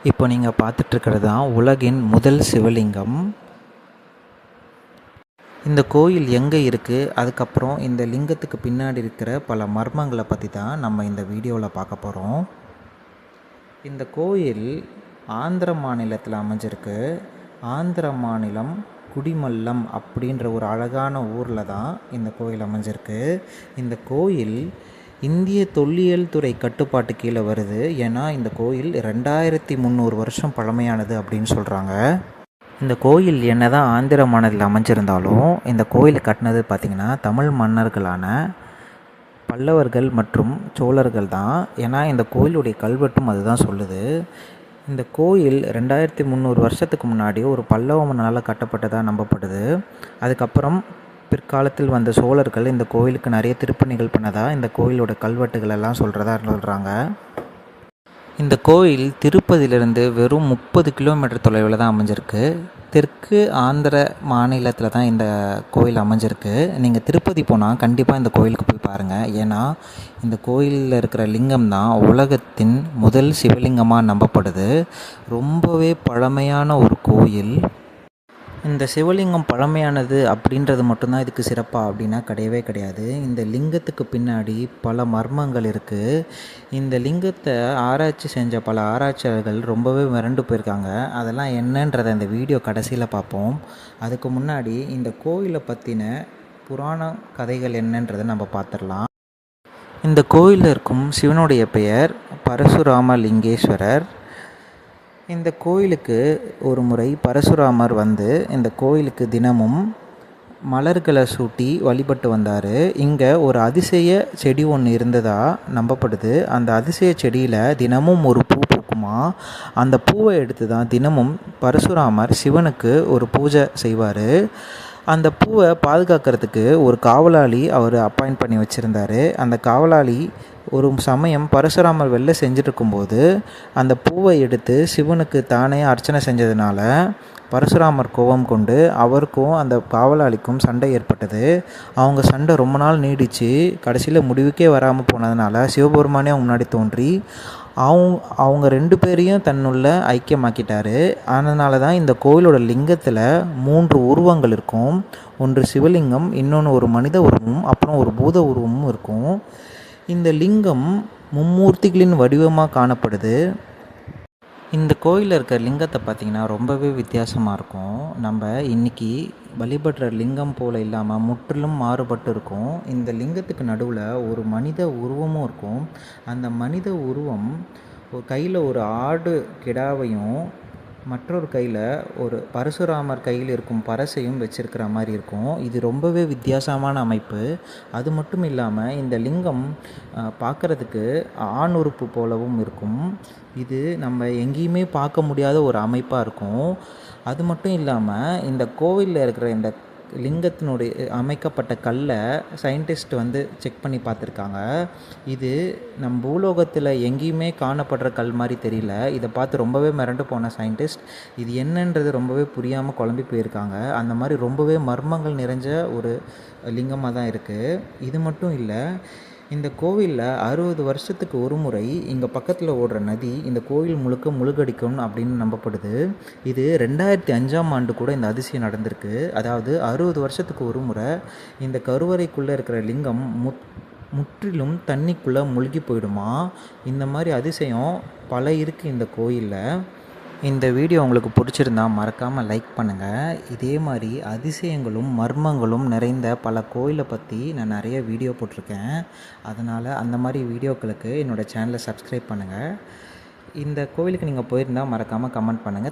இப்போ நீங்கள் பார்த்துட்ருக்கிறது தான் உலகின் முதல் சிவலிங்கம். இந்த கோயில் எங்கே இருக்குது, அதுக்கப்புறம் இந்த லிங்கத்துக்கு பின்னாடி இருக்கிற பல மர்மங்களை பற்றி தான் நம்ம இந்த வீடியோவில் பார்க்க போகிறோம். இந்த கோயில் ஆந்திர மாநிலத்தில் அமைஞ்சிருக்கு. ஆந்திர மாநிலம் குடிமல்லம் அப்படின்ற ஒரு அழகான ஊரில் தான் இந்த கோயில் அமைஞ்சிருக்கு. இந்த கோயில் இந்திய தொல்லியல் துறை கட்டுப்பாட்டு கீழே வருது. ஏன்னா இந்த கோயில் 2300 வருஷம் பழமையானது அப்படின்னு சொல்கிறாங்க. இந்த கோயில் என்ன தான் ஆந்திர மாநிலத்தில் அமைஞ்சிருந்தாலும் இந்த கோயில் கட்டினது பார்த்திங்கன்னா தமிழ் மன்னர்களான பல்லவர்கள் மற்றும் சோழர்கள் தான். ஏன்னா இந்த கோயிலுடைய கல்வெட்டும் அதுதான் சொல்லுது. இந்த கோயில் 2300 வருஷத்துக்கு முன்னாடி ஒரு பல்லவ மன்னனால் கட்டப்பட்டதாக நம்பப்படுது. அதுக்கப்புறம் பிற்காலத்தில் வந்த சோழர்கள் இந்த கோயிலுக்கு நிறைய திருப்பணிகள் பண்ணதாக இந்த கோயிலோட கல்வெட்டுகள் எல்லாம் சொல்கிறாங்க. இந்த கோயில் திருப்பதியிலிருந்து வெறும் 30 கிலோமீட்டர் தொலைவில் தான் அமைஞ்சிருக்கு. தெற்கு ஆந்திர மாநிலத்தில் தான் இந்த கோயில் அமைஞ்சிருக்கு. நீங்கள் திருப்பதி போனால் கண்டிப்பாக இந்த கோயிலுக்கு போய் பாருங்கள். ஏன்னா இந்த கோயிலில் இருக்கிற லிங்கம் தான் உலகத்தின் முதல் சிவலிங்கமாக நம்பப்படுது. ரொம்பவே பழமையான ஒரு கோயில். இந்த சிவலிங்கம் பழமையானது அப்படின்றது மட்டும்தான் இதுக்கு சிறப்பாக அப்படின்னா கிடையவே கிடையாது. இந்த லிங்கத்துக்கு பின்னாடி பல மர்மங்கள் இருக்குது. இந்த லிங்கத்தை ஆராய்ச்சி செஞ்ச பல ஆராய்ச்சியாளர்கள் ரொம்பவே மிரண்டு போயிருக்காங்க. அதெல்லாம் என்னன்றதை இந்த வீடியோ கடைசியில் பார்ப்போம். அதுக்கு முன்னாடி இந்த கோயிலை பற்றின புராண கதைகள் என்னன்றதை நம்ம பார்த்துடலாம். இந்த கோயிலில் இருக்கும் சிவனுடைய பெயர் பரசுராம லிங்கேஸ்வரர். இந்த கோயிலுக்கு ஒரு முறை பரசுராமர் வந்து இந்த கோயிலுக்கு தினமும் மலர்களை சூட்டி வழிபட்டு வந்தார். இங்கே ஒரு அதிசய செடி ஒன்று இருந்ததாக நம்பப்படுது. அந்த அதிசய செடியில் தினமும் ஒரு பூ பூக்குமா. அந்த பூவை எடுத்து தான் தினமும் பரசுராமர் சிவனுக்கு ஒரு பூஜை செய்வார். அந்த பூவை பாதுகாக்கிறதுக்கு ஒரு காவலாளி அவர் அப்பாயிண்ட் பண்ணி வச்சுருந்தார். அந்த காவலாளி ஒரு சமயம் பரசுராமர் வெளில செஞ்சுருக்கும்போது அந்த பூவை எடுத்து சிவனுக்கு தானே அர்ச்சனை செஞ்சதுனால பரசுராமர் கோபம் கொண்டு அவருக்கும் அந்த காவலாளிக்கும் சண்டை ஏற்பட்டது. அவங்க சண்டை ரொம்ப நாள் நீடித்து கடைசியில் முடிவுக்கே வராமல் போனதுனால சிவபெருமானே அவங்க முன்னாடி தோன்றி அவங்க 2 பேரையும் தன்னுள்ள ஐக்கியமாக்கிட்டார். அதனால தான் இந்த கோயிலோட லிங்கத்தில் 3 உருவங்கள் இருக்கும். ஒன்று சிவலிங்கம், இன்னொன்று ஒரு மனித உருவமும், அப்புறம் ஒரு பூத உருவமும் இருக்கும். இந்த லிங்கம் மும்மூர்த்திகளின் வடிவமாக காணப்படுது. இந்த கோயிலில் இருக்கிற லிங்கத்தை பார்த்திங்கன்னா ரொம்பவே வித்தியாசமாக இருக்கும். நம்ம இன்றைக்கி வழிபடுற லிங்கம் போல் இல்லாமல் முற்றிலும் மாறுபட்டு இருக்கும். இந்த லிங்கத்துக்கு நடுவில் ஒரு மனித உருவமும் இருக்கும். அந்த மனித உருவம் கையில் ஒரு ஆடு கிடாவையும் மற்றொரு கையில் ஒரு பரசுராமர் கையில் இருக்கும் பரசையும் வச்சுருக்கிற மாதிரி இருக்கும். இது ரொம்பவே வித்தியாசமான அமைப்பு. அது மட்டும் இல்லாமல் இந்த லிங்கம் பார்க்குறதுக்கு ஆண் உறுப்பு போலவும் இருக்கும். இது நம்ம எங்கேயுமே பார்க்க முடியாத ஒரு அமைப்பாக இருக்கும். அது மட்டும் இல்லாமல் இந்த கோவிலில் இருக்கிற இந்த லிங்கத்தினுடைய அமைக்கப்பட்ட கல்லை சயின்டிஸ்ட் வந்து செக் பண்ணி பார்த்துருக்காங்க. இது நம் பூலோகத்தில் எங்கேயுமே காணப்படுற கல் மாதிரி தெரியல. இதை பார்த்து ரொம்பவே மிரண்டு போன சயின்டிஸ்ட் இது என்னன்றது ரொம்பவே புரியாமல் குழம்பி போயிருக்காங்க. அந்த மாதிரி ரொம்பவே மர்மங்கள் நிறைஞ்ச ஒரு லிங்கமாக தான் இருக்குது. இது மட்டும் இல்லை, இந்த கோவிலில் 60 வருஷத்துக்கு ஒரு முறை இங்கே பக்கத்தில் ஓடுற நதி இந்த கோவில் முழுக்க முழுகடிக்கும் அப்படின்னு நம்பப்படுது. இது 2005ஆம் ஆண்டு கூட இந்த அதிசயம் நடந்திருக்கு. அதாவது 60 வருஷத்துக்கு ஒரு முறை இந்த கருவறைக்குள்ளே இருக்கிற லிங்கம் முற்றிலும் தண்ணிக்குள்ளே முழுகி போயிடுமா. இந்த மாதிரி அதிசயம் பல இருக்குது இந்த கோயிலில். இந்த வீடியோ உங்களுக்கு பிடிச்சிருந்தா மறக்காமல் லைக் பண்ணுங்கள். இதே மாதிரி அதிசயங்களும் மர்மங்களும் நிறைந்த பல கோயிலை பற்றி நான் நிறைய வீடியோ போட்டிருக்கேன். அதனால் அந்த மாதிரி வீடியோக்களுக்கு என்னோடய சேனலை சப்ஸ்கிரைப் பண்ணுங்கள். இந்த கோவிலுக்கு நீங்கள் போயிருந்தால் மறக்காமல் கமெண்ட் பண்ணுங்கள்.